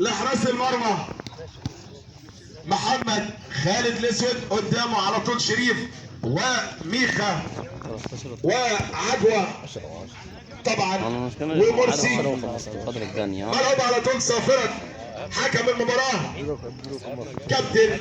لحراس المرمى محمد خالد الاسود، قدامه على طول شريف وميخا وعجوة طبعا ومرسي. ملعوب على طول صافرة. حكم المباراة كابتن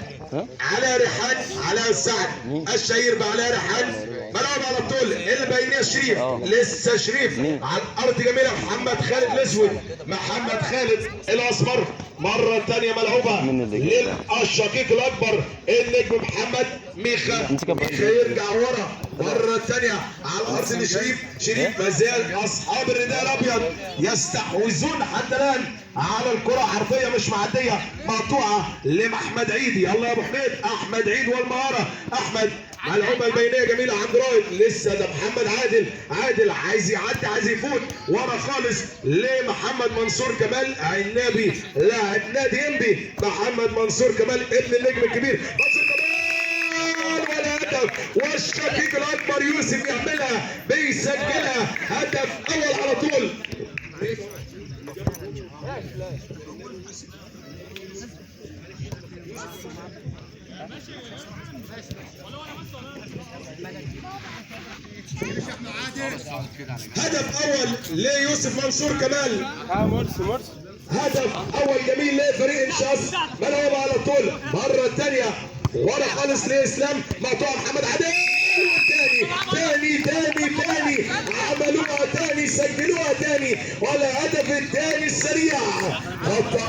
علاء ريحان، علاء السعد الشهير بعلاء ريحان. ملعوب على طول البينيه شريف، لسه شريف على الارض جميله. محمد خالد الاسود، محمد خالد الاسمر. مره ثانيه ملعوبه للشقيق الاكبر النجم محمد ميخا. ميخا يرجع ورا مره ثانيه على الارض لشريف. شريف ما زال اصحاب الرداء الابيض يستحوذون حتى الان على الكره. عرضيه مش معديه مقطوعه لمحمد عيد. يلا يا ابو حميد، احمد عيد والمهاره. احمد ملعوبه البينيه جميله عند رايد. لسه ده محمد عادل. عادل عايز يعدي، عايز يفوت ورا خالص لمحمد منصور كمال عنابي لاعب نادي انبي. محمد منصور كمال ابن النجم الكبير. منصور كمال ولا هدف، والشقيق الاكبر يوسف يعملها بيسجلها هدف اول على طول. هدف اول ليوسف منصور كمال. هدف اول جميل لفريق انشاص. ملعوب على طول مره ثانيه ورا خالص لاسلام. مقطوع محمد عادل. تاني عملوها تاني، سجلوها تاني. والهدف الثاني السريع.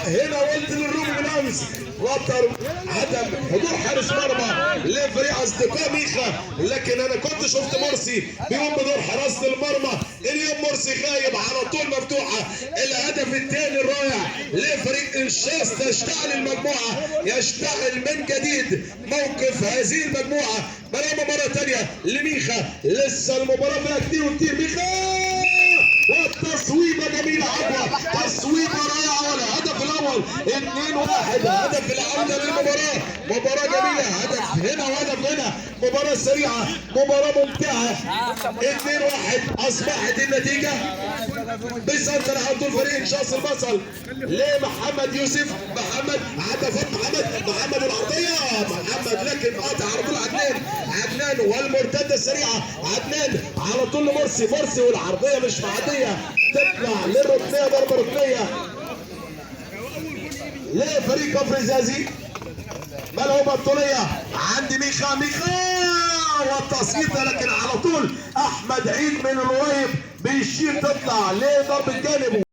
هنا قلت للروم من امس وتر عدم حضور حارس مرمى لفريق اصدقاء ميخا، لكن انا كنت شفت مرسي بيقوم بدور حراسه المرمى. اليوم مرسي غايب، على طول مفتوحه. الهدف الثاني الرائع لفريق انشاص. تشتعل المجموعه، يشتعل من جديد موقف هذه المجموعه. ملعوبه مره ثانيه لميخا. لسه المباراه فيها كتير وكتير. ميخا والتصويبه جميله. عجوه تصويبه رائعه. والهدف الاول 2-1. هدف العوده للمباراه. مباراه جميله، هدف هنا وهدف هنا. مباراه سريعه، مباراه ممتعه. 2-1 اصبحت النتيجه. بيسنتر على طول فريق انشاص البصل لمحمد يوسف. محمد هدف محمد العرضيه محمد، لكن قاطع على طول عدنان والمرتده السريعه. عدنان على طول لمرسي. مرسي والعرضيه مش معديه، تطلع للركنيه. ضربه ركنيه لفريق كفر الزقازيق. ملعوبه الطوليه عند ميخا والتصويته، لكن على طول احمد عيد من القريب بيشير تطلع لضربه جانب.